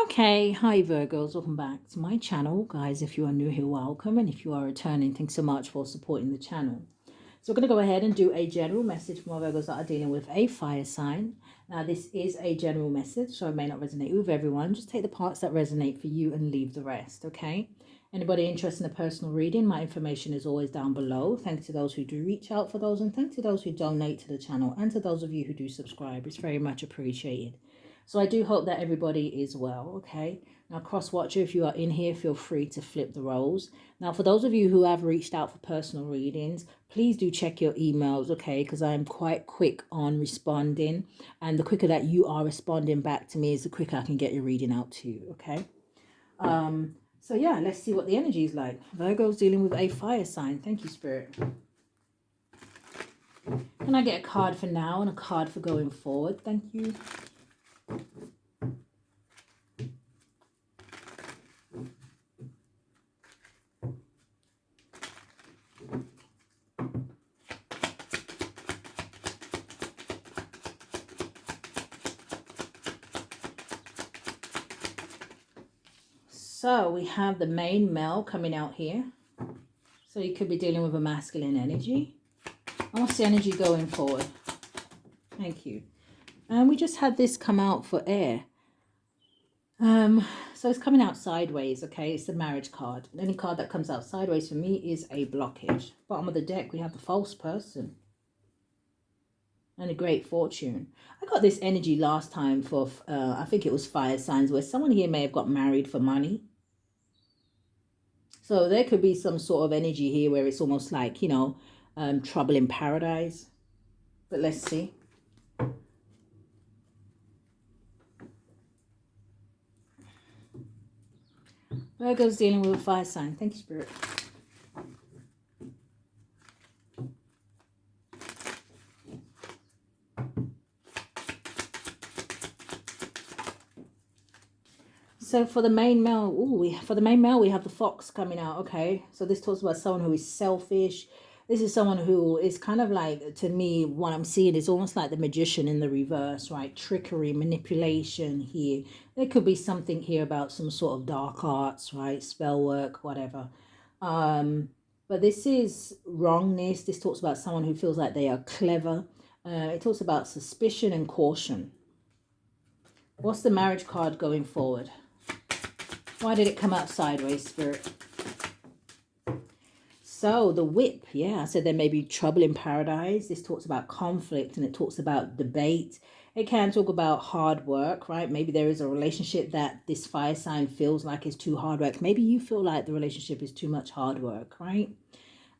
Okay, hi Virgos, welcome back to my channel. Guys, if you are new here, welcome. And if you are returning, thanks so much for supporting the channel. So we're going to go ahead and do a general message for my Virgos that are dealing with a fire sign. Now, this is a general message, so it may not resonate with everyone. Just take the parts that resonate for you and leave the rest, okay? Anybody interested in a personal reading, my information is always down below. Thanks to those who do reach out for those, and thanks to those who donate to the channel, and to those of you who do subscribe. It's very much appreciated. So I do hope that everybody is well, okay? Now, cross-watcher, if you are in here, feel free to flip the roles. Now, for those of you who have reached out for personal readings, please do check your emails, okay? Because I'm quite quick on responding. And the quicker that you are responding back to me is the quicker I can get your reading out to you, okay? So yeah, let's see what the energy is like. Virgo's dealing with a fire sign. Thank you, Spirit. Can I get a card for now and a card for going forward? Thank you. So we have the main male coming out here. So you could be dealing with a masculine energy. And what's the energy going forward? Thank you. And we just had this come out for air. So it's coming out sideways, okay? It's the marriage card. Any card that comes out sideways for me is a blockage. Bottom of the deck, we have the false person. And a great fortune. I got this energy last time for, I think it was fire signs, where someone here may have got married for money. So there could be some sort of energy here where it's almost like, you know, trouble in paradise. But let's see. Virgo's dealing with a fire sign. Thank you, Spirit. So for the main male, we have the fox coming out, okay? So this talks about someone who is selfish. This is someone who is kind of like, to me, what I'm seeing is almost like the magician in the reverse, right? Trickery, manipulation here. There could be something here about some sort of dark arts, right? Spell work, whatever. But this is wrongness. This talks about someone who feels like they are clever. It talks about suspicion and caution. What's the marriage card going forward? Why did it come out sideways, Spirit? So the whip, yeah, I said there may be trouble in paradise. This talks about conflict and it talks about debate. It can talk about hard work, right? Maybe there is a relationship that this fire sign feels like is too hard work. Maybe you feel like the relationship is too much hard work, right?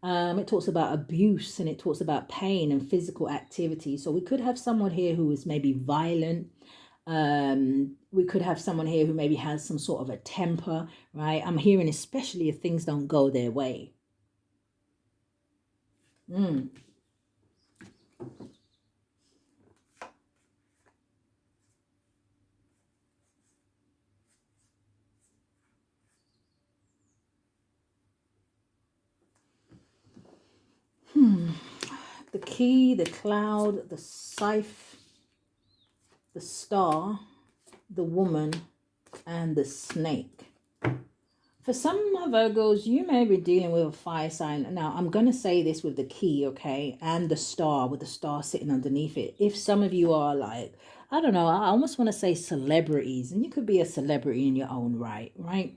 It talks about abuse and it talks about pain and physical activity. So we could have someone here who is maybe violent. We could have someone here who maybe has some sort of a temper, right? I'm hearing especially if things don't go their way. The key, the cloud, the scythe, the star, the woman, and the snake. For some of my Virgos, you may be dealing with a fire sign. Now, I'm going to say this with the key, okay? And the star, with the star sitting underneath it. If some of you are like, I don't know, I almost want to say celebrities. And you could be a celebrity in your own right, right?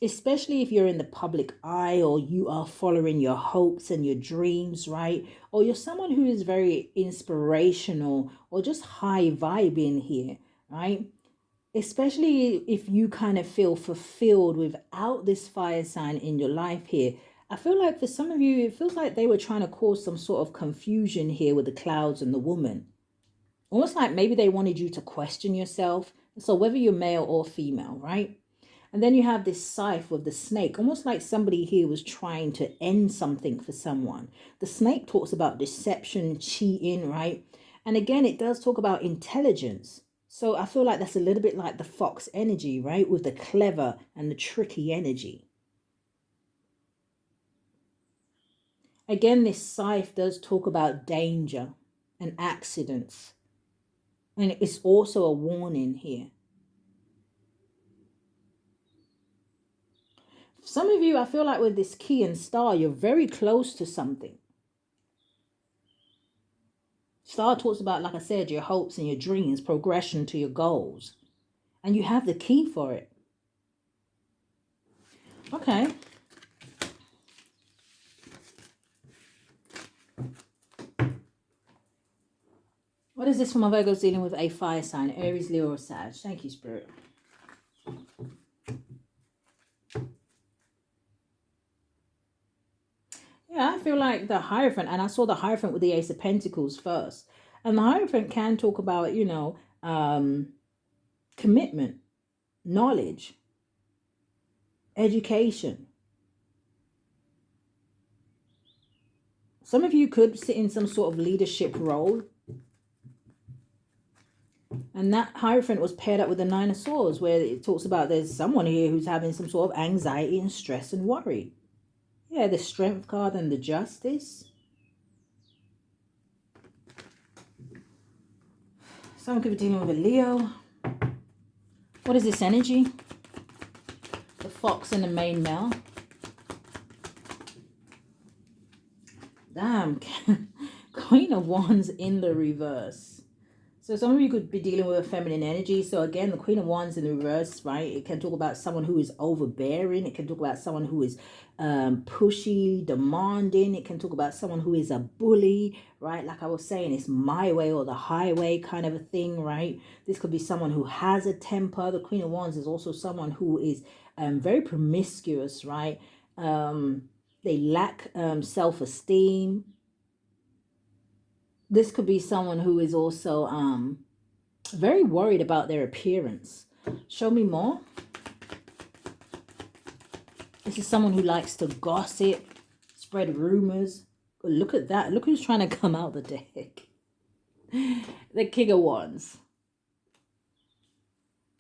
Especially if you're in the public eye or you are following your hopes and your dreams, right? Or you're someone who is very inspirational or just high vibing here, right? Especially if you kind of feel fulfilled without this fire sign in your life here. I feel like for some of you, it feels like they were trying to cause some sort of confusion here with the clouds and the woman. Almost like maybe they wanted you to question yourself. So whether you're male or female, right? And then you have this scythe with the snake, almost like somebody here was trying to end something for someone. The snake talks about deception, cheating, right? And again, it does talk about intelligence. So I feel like that's a little bit like the fox energy, right? With the clever and the tricky energy. Again, this scythe does talk about danger and accidents. And it's also a warning here. Some of you, I feel like with this key and star, you're very close to something. Star talks about, like I said, your hopes and your dreams, progression to your goals. And you have the key for it. Okay. What is this for my Virgos dealing with a fire sign? Aries, Leo, or Sag? Thank you, Spirit. Yeah, I feel like the Hierophant, and I saw the Hierophant with the Ace of Pentacles first. And the Hierophant can talk about, you know, commitment, knowledge, education. Some of you could sit in some sort of leadership role. And that Hierophant was paired up with the Nine of Swords, where it talks about there's someone here who's having some sort of anxiety and stress and worry. Yeah, the Strength card and the Justice. Someone could be dealing with a Leo. What is this energy? The Fox and the main male. Damn. Queen of Wands in the reverse. So some of you could be dealing with a feminine energy. So again, the Queen of Wands in the reverse, right? It can talk about someone who is overbearing. It can talk about someone who is pushy, demanding. It can talk about someone who is a bully, right? Like I was saying, it's my way or the highway kind of a thing, right? This could be someone who has a temper. The Queen of Wands is also someone who is very promiscuous, right? They lack self-esteem. This could be someone who is also very worried about their appearance. Show me more. This is someone who likes to gossip, spread rumors. Look at that. Look who's trying to come out the deck. The King of Wands.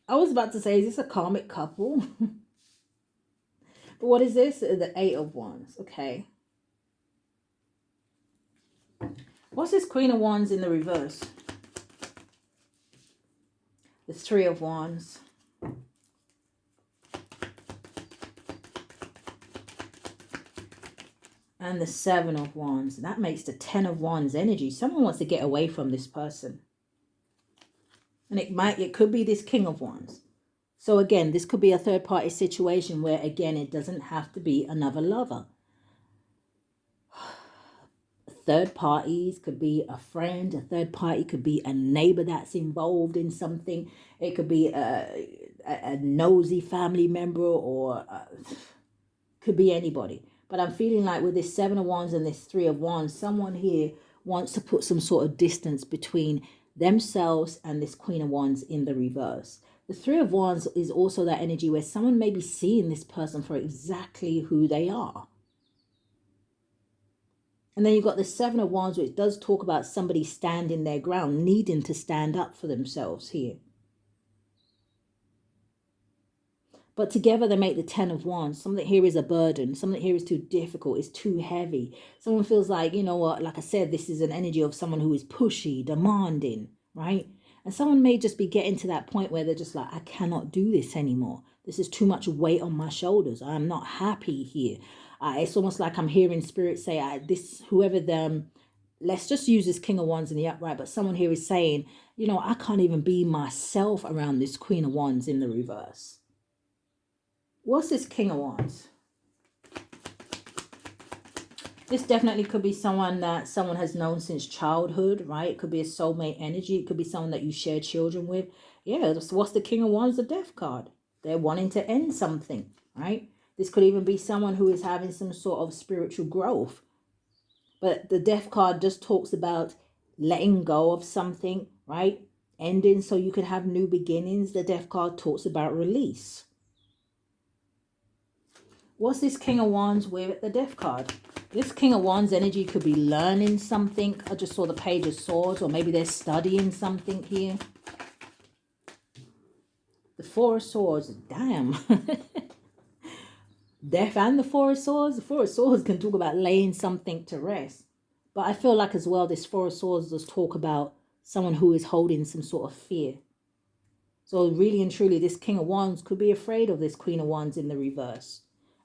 I was about to say, is this a karmic couple? But what is this? The Eight of Wands. Okay. What's this Queen of Wands in the reverse? The Three of Wands. And the Seven of Wands. That makes the Ten of Wands energy. Someone wants to get away from this person. And it could be this King of Wands. So again, this could be a third party situation where, again, it doesn't have to be another lover. Third parties could be a friend. A third party could be a neighbor that's involved in something. It could be a nosy family member, or could be anybody. But I'm feeling like with this Seven of Wands and this Three of Wands, someone here wants to put some sort of distance between themselves and this Queen of Wands in the reverse. The Three of Wands is also that energy where someone may be seeing this person for exactly who they are. And then you've got the Seven of Wands, which does talk about somebody standing their ground, needing to stand up for themselves here. But together they make the Ten of Wands. Something here is a burden. Something here is too difficult. It's too heavy. Someone feels like, you know what, like I said, this is an energy of someone who is pushy, demanding, right? And someone may just be getting to that point where they're just like, I cannot do this anymore. This is too much weight on my shoulders. I'm not happy here. It's almost like I'm hearing spirit say, whoever them, let's just use this King of Wands in the upright, but someone here is saying, you know, I can't even be myself around this Queen of Wands in the reverse. What's this King of Wands? This definitely could be someone that someone has known since childhood, right? It could be a soulmate energy. It could be someone that you share children with. Yeah, what's the King of Wands? The Death card. They're wanting to end something, right? This could even be someone who is having some sort of spiritual growth. But the Death card just talks about letting go of something, right? Ending so you can have new beginnings. The Death card talks about release. What's this King of Wands with the Death card? This King of Wands energy could be learning something. I just saw the Page of Swords, or maybe they're studying something here. The Four of Swords. Damn. Death and the Four of Swords. The Four of Swords can talk about laying something to rest. But I feel like as well, this Four of Swords does talk about someone who is holding some sort of fear. So really and truly, this King of Wands could be afraid of this Queen of Wands in the reverse.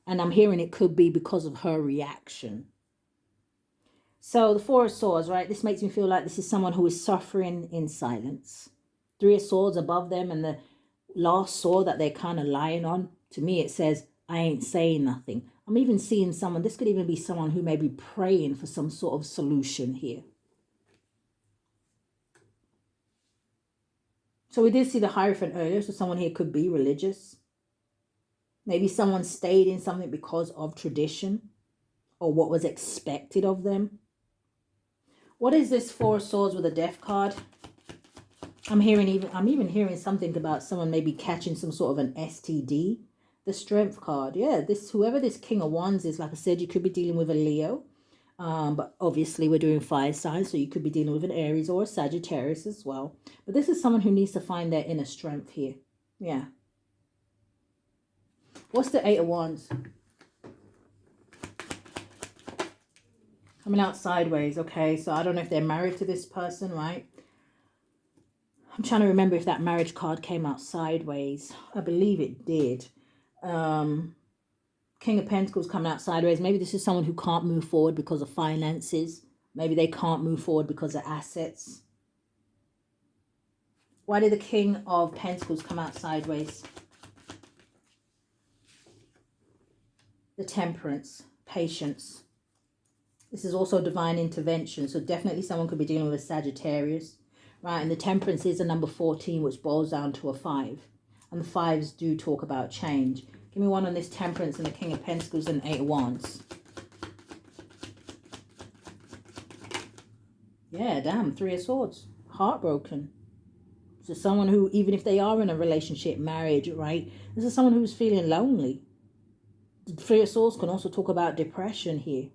And I'm hearing it could be because of her reaction. So the Four of Swords, right? This makes me feel like this is someone who is suffering in silence. Three of Swords above them, and the last sword that they're kind of lying on. To me, it says, I ain't saying nothing. I'm even seeing someone, this could even be someone who may be praying for some sort of solution here. So we did see the Hierophant earlier, so someone here could be religious. Maybe someone stayed in something because of tradition or what was expected of them. What is this Four of Swords with a Death card? I'm even hearing something about someone maybe catching some sort of an STD. The Strength card. Yeah, whoever this King of Wands is, like I said, you could be dealing with a Leo. But obviously we're doing fire signs, so you could be dealing with an Aries or a Sagittarius as well. But this is someone who needs to find their inner strength here. Yeah. What's the Eight of Wands? Coming out sideways, okay? So I don't know if they're married to this person, right? I'm trying to remember if that marriage card came out sideways. I believe it did. King of Pentacles coming out sideways. Maybe this is someone who can't move forward because of finances. Maybe they can't move forward because of assets. Why did the King of Pentacles come out sideways? The Temperance, patience. This is also divine intervention. So definitely someone could be dealing with a Sagittarius. Right, and the Temperance is a number 14, which boils down to a 5. And the 5s do talk about change. Give me one on this Temperance and the King of Pentacles and Eight of Wands. Yeah, damn, Three of Swords. Heartbroken. So someone who, even if they are in a relationship, marriage, right? This is someone who's feeling lonely. The Three of Swords can also talk about depression here.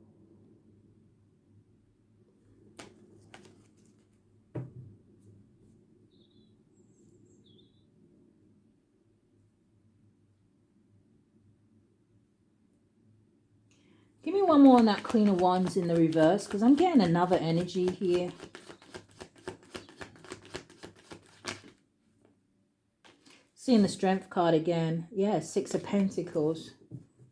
Give me one more on that Queen of Wands in the reverse, because I'm getting another energy here. Seeing the Strength card again. Yeah, Six of Pentacles.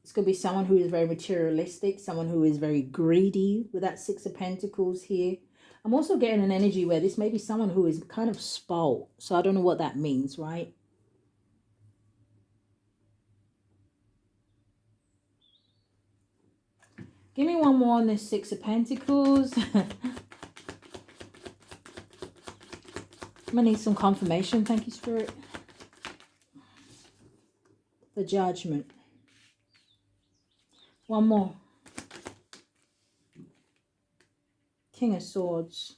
This could be someone who is very materialistic, someone who is very greedy with that Six of Pentacles here. I'm also getting an energy where this may be someone who is kind of spoiled. So I don't know what that means, right? Give me one more on this Six of Pentacles. I'm going to need some confirmation. Thank you, Spirit. The Judgment. One more. King of Swords.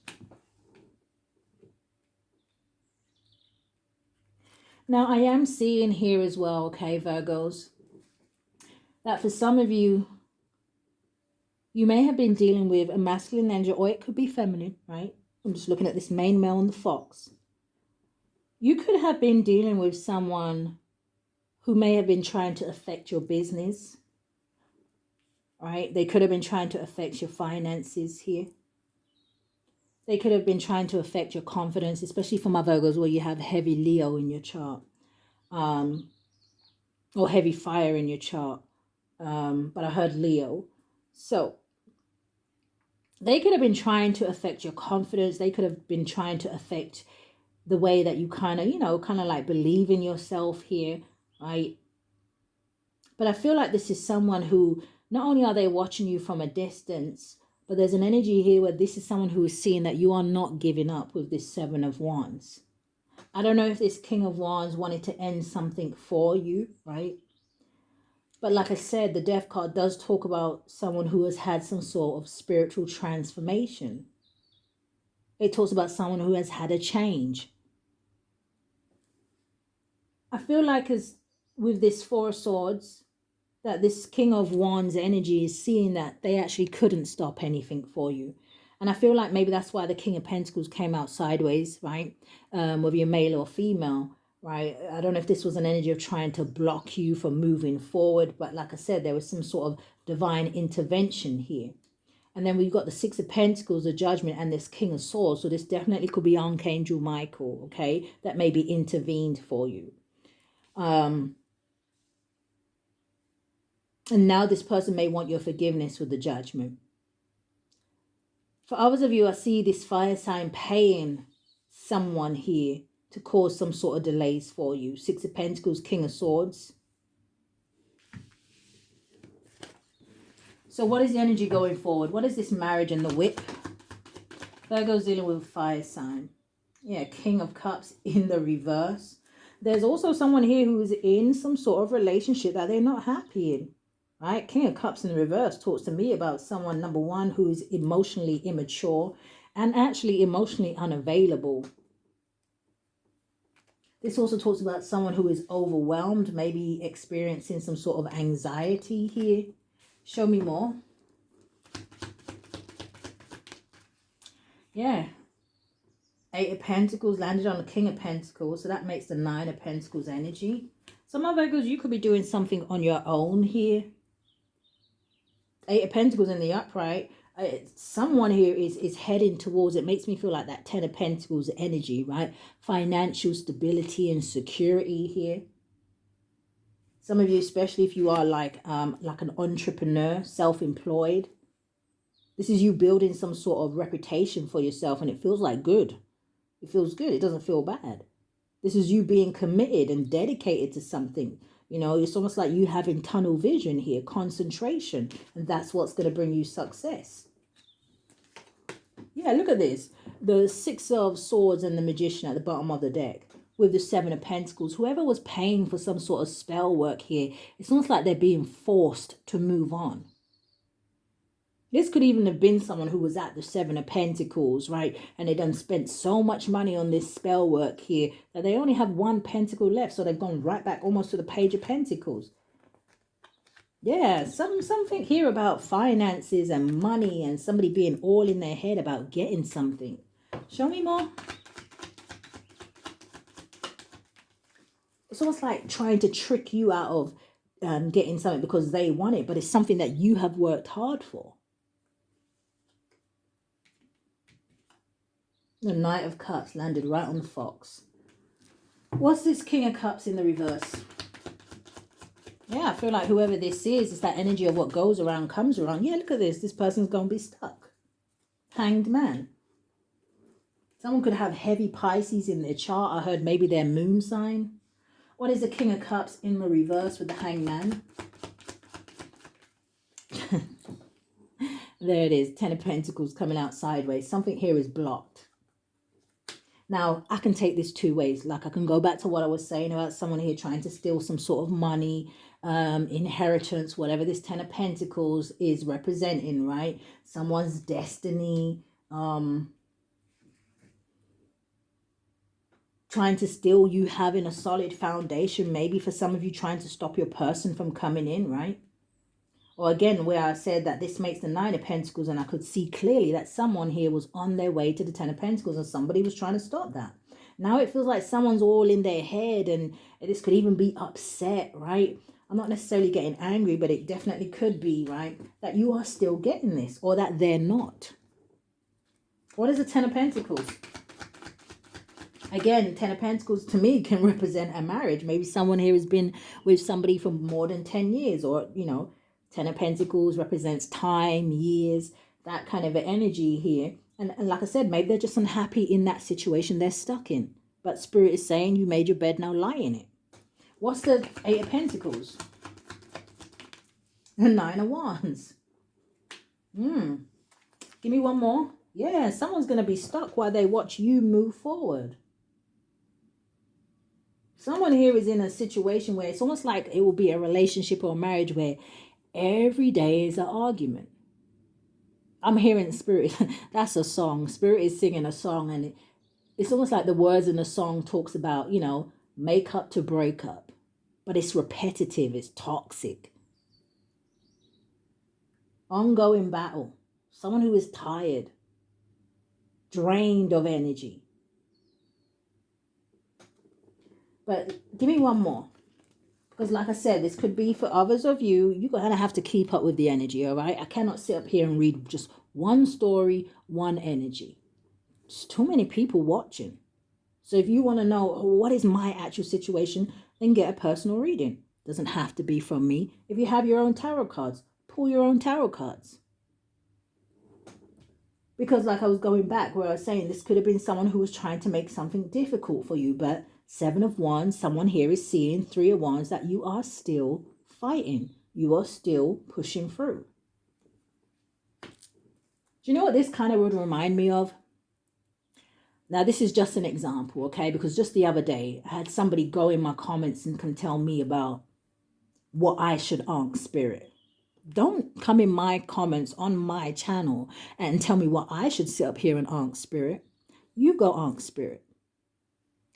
Now, I am seeing here as well, okay, Virgos, that for some of you, you may have been dealing with a masculine energy, or it could be feminine, right? I'm just looking at this main male and the fox. You could have been dealing with someone who may have been trying to affect your business, right? They could have been trying to affect your finances here. They could have been trying to affect your confidence, especially for my Virgos where you have heavy Leo in your chart, or heavy fire in your chart. But I heard Leo. So they could have been trying to affect your confidence. They could have been trying to affect the way that you kind of, like believe in yourself here, right? But I feel like this is someone who, not only are they watching you from a distance, but there's an energy here where this is someone who is seeing that you are not giving up with this Seven of Wands. I don't know if this King of Wands wanted to end something for you, right? But like I said, the Death card does talk about someone who has had some sort of spiritual transformation. It talks about someone who has had a change. I feel like as with this Four of Swords, that this King of Wands energy is seeing that they actually couldn't stop anything for you. And I feel like maybe that's why the King of Pentacles came out sideways, right? Whether you're male or female, right? I don't know if this was an energy of trying to block you from moving forward. But like I said, there was some sort of divine intervention here. And then we've got the Six of Pentacles, the Judgment, and this King of Swords. So this definitely could be Archangel Michael, okay? That maybe intervened for you. And now this person may want your forgiveness with the Judgment. For others of you, I see this fire sign paying someone here to cause some sort of delays for you. Six of Pentacles, King of Swords. So what is the energy going forward? What is this marriage and the whip? Virgo's dealing with a fire sign. Yeah, King of Cups in the reverse. There's also someone here who is in some sort of relationship that they're not happy in. Right? King of Cups in the reverse talks to me about someone, number one, who's emotionally immature and actually emotionally unavailable. This also talks about someone who is overwhelmed, maybe experiencing some sort of anxiety here. Show me more. Yeah. Eight of Pentacles landed on the King of Pentacles. So that makes the Nine of Pentacles energy. Some of Virgos, you could be doing something on your own here. Eight of Pentacles in the upright. Someone here is heading towards, it makes me feel like that Ten of Pentacles energy, right? Financial stability and security here. Some of you, especially if you are like an entrepreneur, self-employed. This is you building some sort of reputation for yourself, and it feels like good. It feels good. It doesn't feel bad. This is you being committed and dedicated to something. You know, it's almost like you having tunnel vision here, concentration, and that's what's going to bring you success. Yeah, look at this. The Six of Swords and the Magician at the bottom of the deck with the Seven of Pentacles. Whoever was paying for some sort of spell work here, it's almost like they're being forced to move on. This could even have been someone who was at the Seven of Pentacles, right? And they done spent so much money on this spell work here that they only have one pentacle left. So they've gone right back almost to the Page of Pentacles. Yeah, something here about finances and money and somebody being all in their head about getting something. Show me more. It's almost like trying to trick you out of getting something because they want it, but it's something that you have worked hard for. The Knight of Cups landed right on the Fox. What's this King of Cups in the reverse? Yeah, I feel like whoever this is that energy of what goes around comes around. Yeah, look at this. This person's going to be stuck. Hanged Man. Someone could have heavy Pisces in their chart. I heard maybe their moon sign. What is the King of Cups in the reverse with the Hanged Man? There it is. Ten of Pentacles coming out sideways. Something here is blocked. Now, I can take this two ways. Like, I can go back to what I was saying about someone here trying to steal some sort of money, inheritance, whatever this Ten of Pentacles is representing, right? Someone's destiny, trying to steal you having a solid foundation. Maybe for some of you trying to stop your person from coming in, right? Or again, where I said that this makes the Nine of Pentacles, and I could see clearly that someone here was on their way to the Ten of Pentacles and somebody was trying to stop that. Now it feels like someone's all in their head, and this could even be upset, right? I'm not necessarily getting angry, but it definitely could be, right? That you are still getting this, or that they're not. What is the Ten of Pentacles? Again, Ten of Pentacles to me can represent a marriage. Maybe someone here has been with somebody for more than 10 years, or, you know, Ten of Pentacles represents time, years, that kind of energy here. And like I said, maybe they're just unhappy in that situation they're stuck in. But Spirit is saying you made your bed, now lie in it. What's the Eight of Pentacles? The Nine of Wands. Give me one more. Yeah, someone's going to be stuck while they watch you move forward. Someone here is in a situation where it's almost like it will be a relationship or a marriage where every day is an argument. I'm hearing Spirit. That's a song. Spirit is singing a song, and it's almost like the words in the song talks about, you know, make up to break up. But it's repetitive. It's toxic. Ongoing battle. Someone who is tired. Drained of energy. But give me one more. Because like I said, this could be for others of you. You're going to have to keep up with the energy, all right? I cannot sit up here and read just one story, one energy. There's too many people watching. So if you want to know what is my actual situation, then get a personal reading. Doesn't have to be from me. If you have your own tarot cards, pull your own tarot cards. Because like I was going back where I was saying, this could have been someone who was trying to make something difficult for you. But 7 of Wands, someone here is seeing 3 of Wands that you are still fighting. You are still pushing through. Do you know what this kind of would remind me of? Now, this is just an example, okay? Because just the other day, I had somebody go in my comments and can tell me about what I should ask Spirit. Don't come in my comments on my channel and tell me what I should sit up here and ask Spirit. You go ask Spirit.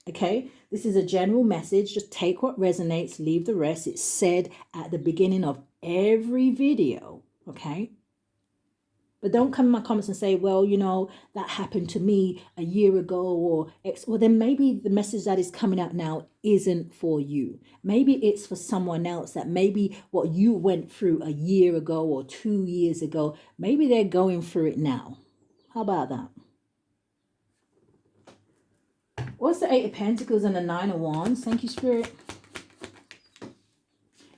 Okay? This is a general message. Just take what resonates, leave the rest. It's said at the beginning of every video. Okay? But don't come in my comments and say, well, you know, that happened to me a year ago or X. Well, then maybe the message that is coming out now isn't for you. Maybe it's for someone else, that maybe what you went through a year ago or 2 years ago, maybe they're going through it now. How about that? What's the 8 of Pentacles and the 9 of Wands? Thank you, Spirit.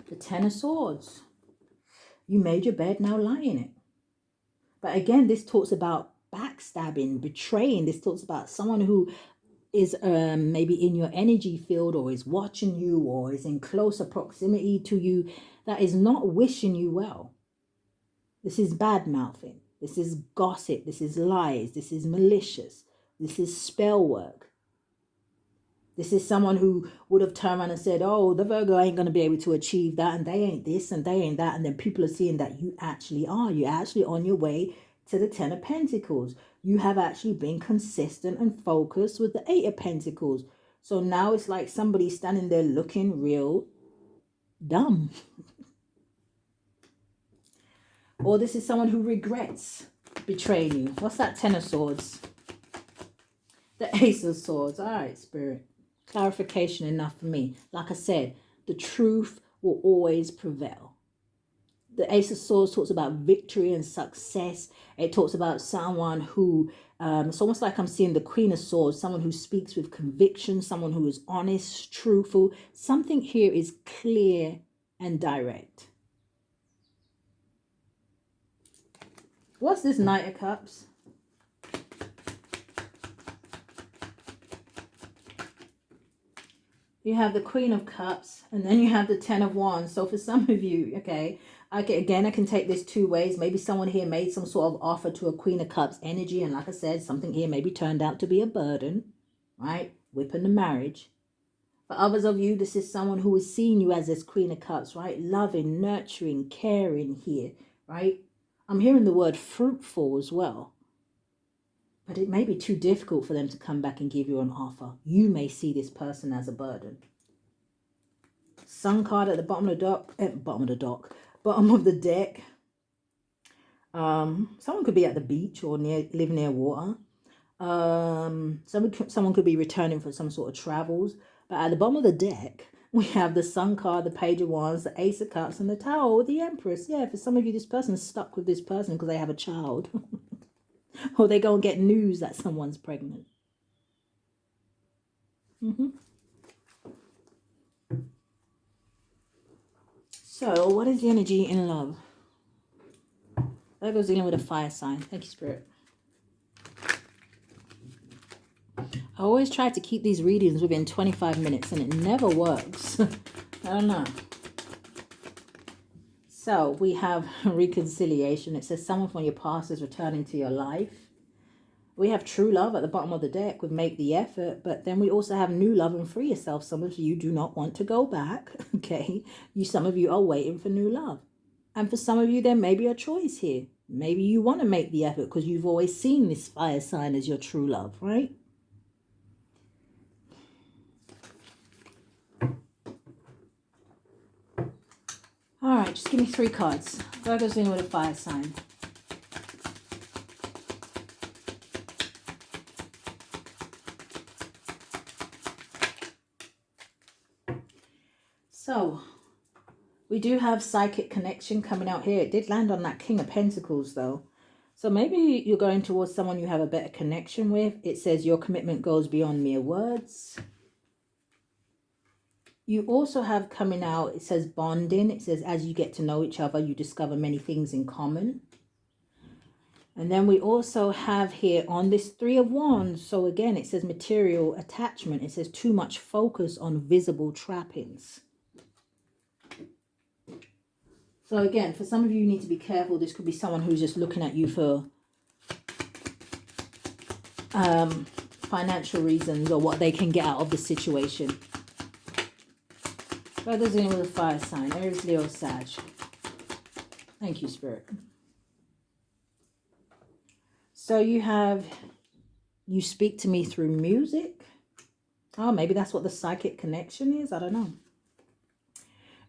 The 10 of Swords. You made your bed, now lie in it. But again, this talks about backstabbing, betraying. This talks about someone who is maybe in your energy field or is watching you or is in closer proximity to you that is not wishing you well. This is bad mouthing. This is gossip. This is lies. This is malicious. This is spell work. This is someone who would have turned around and said, oh, the Virgo ain't going to be able to achieve that, and they ain't this and they ain't that. And then people are seeing that you actually are. You're actually on your way to the 10 of Pentacles. You have actually been consistent and focused with the 8 of Pentacles. So now it's like somebody standing there looking real dumb. Or this is someone who regrets betraying you. What's that 10 of Swords? The Ace of Swords. All right, Spirit. Clarification enough for me. Like I said, the truth will always prevail. The Ace of Swords talks about victory and success. It talks about someone who, it's almost like I'm seeing the Queen of Swords, someone who speaks with conviction, someone who is honest, truthful. Something here is clear and direct. What's this Knight of Cups? You have the Queen of Cups, and then you have the 10 of Wands. So for some of you, okay, I can take this 2 ways. Maybe someone here made some sort of offer to a Queen of Cups energy, and like I said, something here maybe turned out to be a burden, right? Whipping the marriage. For others of you, this is someone who is seeing you as this Queen of Cups, right? Loving, nurturing, caring here, right? I'm hearing the word fruitful as well. But it may be too difficult for them to come back and give you an offer. You may see this person as a burden. Sun card at the bottom of the deck. Someone could be at the beach or live near water. Someone could be returning for some sort of travels. But at the bottom of the deck, we have the Sun card, the Page of Wands, the Ace of Cups, and the Tower with the Empress. Yeah, for some of you, this person's stuck with this person because they have a child. Or they go and get news that someone's pregnant. So, what is the energy in love? Virgo's dealing with a fire sign. Thank you, Spirit. I always try to keep these readings within 25 minutes, and it never works. I don't know. So we have reconciliation. It says someone from your past is returning to your life. We have true love at the bottom of the deck with make the effort. But then we also have new love and free yourself. Some of you do not want to go back. Okay. Some of you are waiting for new love. And for some of you, there may be a choice here. Maybe you want to make the effort because you've always seen this fire sign as your true love, right? All right, just give me 3 cards. Virgo's dealing with a fire sign. So, we do have psychic connection coming out here. It did land on that King of Pentacles, though. So maybe you're going towards someone you have a better connection with. It says your commitment goes beyond mere words. You also have coming out, it says bonding. It says as you get to know each other, you discover many things in common. And then we also have here on this Three of Wands. So again, it says material attachment. It says too much focus on visible trappings. So again, for some of you, you need to be careful. This could be someone who's just looking at you for financial reasons or what they can get out of the situation. Virgo's dealing with a fire sign. Aries, Leo, Sag. Thank you, Spirit. So you have, you speak to me through music. Oh, maybe that's what the psychic connection is. I don't know.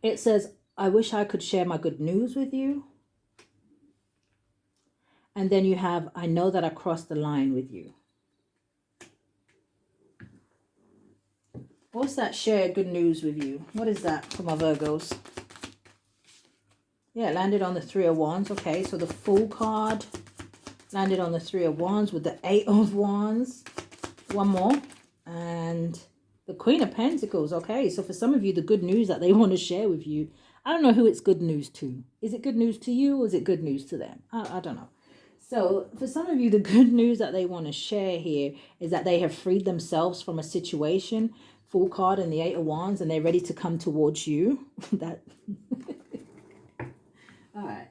It says, I wish I could share my good news with you. And then you have, I know that I crossed the line with you. What's that share good news with you? What is that for my Virgos? Yeah, it landed on the Three of Wands. Okay, so the Fool card landed on the Three of Wands with the Eight of Wands. One more. And the Queen of Pentacles. Okay, so for some of you, the good news that they want to share with you, I don't know who it's good news to. Is it good news to you or is it good news to them? I don't know. So for some of you, the good news that they want to share here is that they have freed themselves from a situation. Fool card and the Eight of Wands, and they're ready to come towards you. That. All right.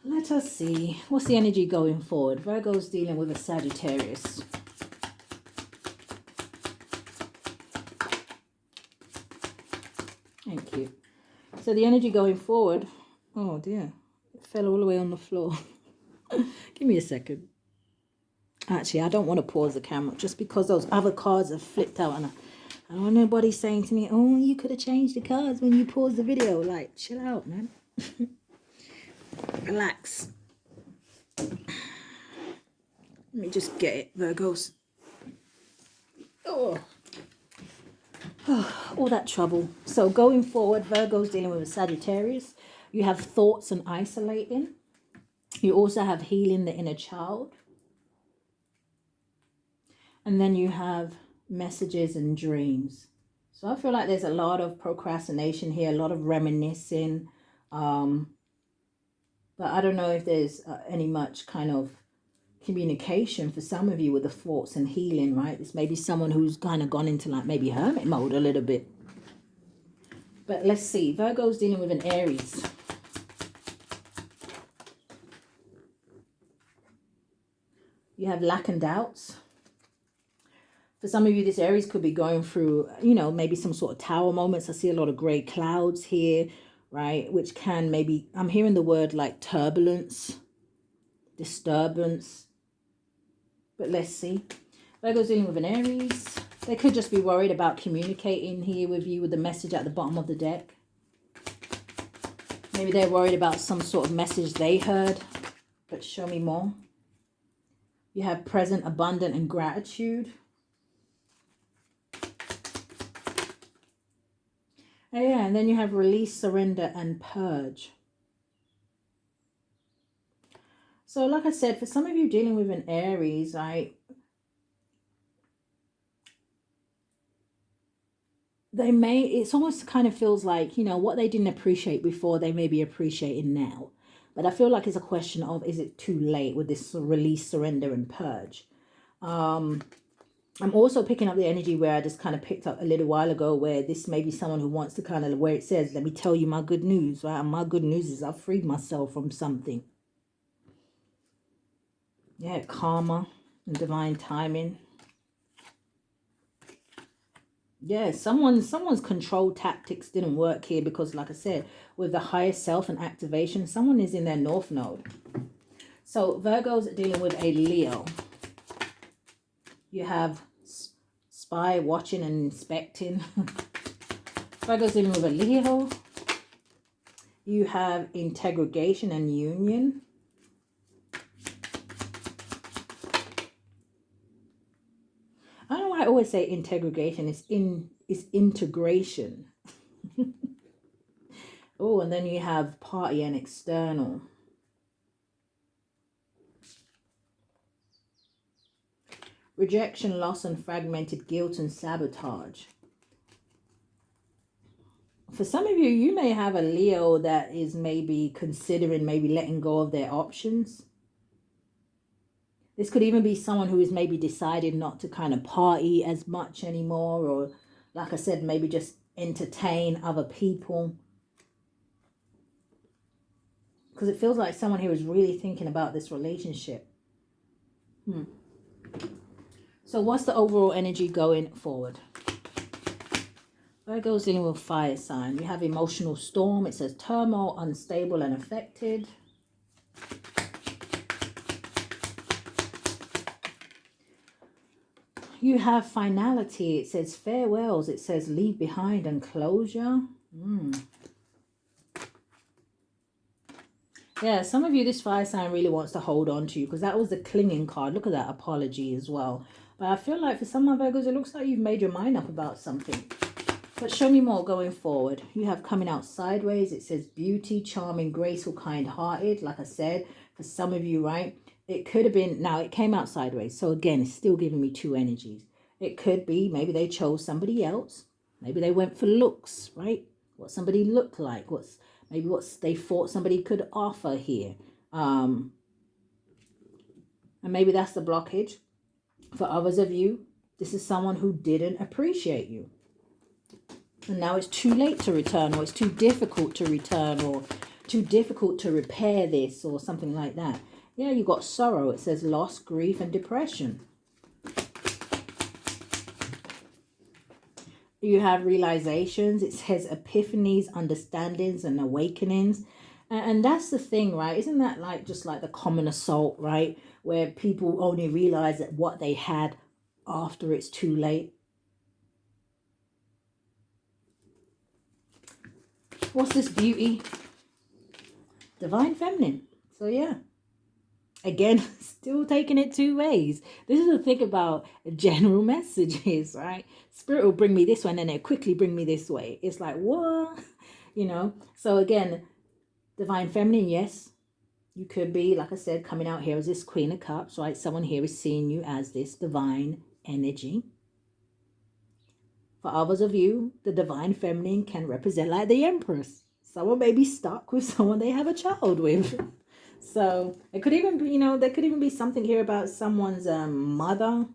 Let us see. What's the energy going forward? Virgo's dealing with a Sagittarius. Thank you. So the energy going forward. Oh dear. It fell all the way on the floor. Give me a second. Actually, I don't want to pause the camera just because those other cards have flipped out. And I don't want nobody saying to me, oh, you could have changed the cards when you paused the video. Like, chill out, man. Relax. Let me just get it, Virgos. Oh, all that trouble. So going forward, Virgo's dealing with a Sagittarius. You have thoughts and isolating. You also have healing the inner child. And then you have messages and dreams. So I feel like there's a lot of procrastination here, a lot of reminiscing. But I don't know if there's any much kind of communication for some of you with the thoughts and healing, right? This may be someone who's kind of gone into like maybe hermit mode a little bit. But let's see. Virgo's dealing with an Aries. You have lack and doubts. For some of you, this Aries could be going through, you know, maybe some sort of tower moments. I see a lot of gray clouds here, right? Which can maybe, I'm hearing the word like turbulence, disturbance. But let's see. Virgo's dealing with an Aries. They could just be worried about communicating here with you with the message at the bottom of the deck. Maybe they're worried about some sort of message they heard. But show me more. You have present, abundant, and gratitude. Oh, yeah, and then you have release, surrender, and purge. So like I said, for some of you dealing with an Aries, they may, it's almost kind of feels like, you know, what they didn't appreciate before, they may be appreciating now. But I feel like it's a question of, is it too late with this release, surrender, and purge? I'm also picking up the energy where I just kind of picked up a little while ago, where this may be someone who wants to kind of, where it says, let me tell you my good news, right? And my good news is I've freed myself from something. Yeah, karma and divine timing. Yeah, someone's control tactics didn't work here because, like I said, with the higher self and activation, someone is in their north node. So Virgo's dealing with a Leo. You have spy, watching, and inspecting. Virgo's dealing with a Leo. You have integration and union. I don't know why I always say integration. It's integration. Oh, and then you have party and external. Rejection, loss, and fragmented guilt and sabotage. For some of you, you may have a Leo that is maybe considering maybe letting go of their options. This could even be someone who has maybe decided not to kind of party as much anymore, or like I said, maybe just entertain other people. Because it feels like someone here is really thinking about this relationship. So what's the overall energy going forward? Virgo's dealing with fire sign. You have emotional storm. It says turmoil, unstable and affected. You have finality. It says farewells. It says leave behind and closure. Yeah, some of you, this fire sign really wants to hold on to you, because that was the clinging card. Look at that, apology as well. But I feel like for some of Virgos, it looks like you've made your mind up about something. But show me more going forward. You have coming out sideways. It says beauty, charming, graceful, kind-hearted. Like I said, for some of you, right? It could have been, now it came out sideways. So again, it's still giving me two energies. It could be, maybe they chose somebody else. Maybe they went for looks, right? What somebody looked like. Maybe what they thought somebody could offer here. And maybe that's the blockage. For others of you, this is someone who didn't appreciate you. And now it's too late to return, or it's too difficult to return, or too difficult to repair this, or something like that. Yeah, you got sorrow. It says loss, grief, and depression. You have realizations. It says epiphanies, understandings, and awakenings. And that's the thing, right? Isn't that like just like the common assault, right? Where people only realize that what they had after it's too late. What's this beauty? Divine feminine. So yeah. Again, still taking it two ways. This is the thing about general messages, right? Spirit will bring me this one and then it'll quickly bring me this way. It's like, what? You know? So again, divine feminine, yes. You could be, like I said, coming out here as this Queen of Cups, right? Someone here is seeing you as this divine energy. For others of you, the divine feminine can represent like the Empress. Someone may be stuck with someone they have a child with. So it could even be, you know, there could even be something here about someone's mother.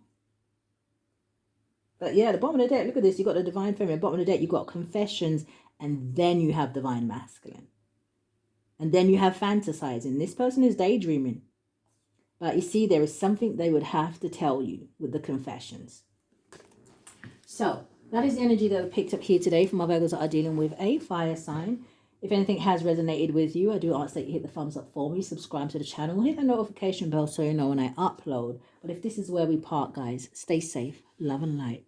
But yeah, the bottom of the deck, look at this. You got the divine feminine. Bottom of the deck, you got confessions, and then you have divine masculine. And then you have fantasizing. This person is daydreaming. But you see, there is something they would have to tell you with the confessions. So that is the energy that I picked up here today for my Virgos that are dealing with a fire sign. If anything has resonated with you, I do ask that you hit the thumbs up for me, subscribe to the channel, hit the notification bell so you know when I upload. But if this is where we part, guys, stay safe, love and light.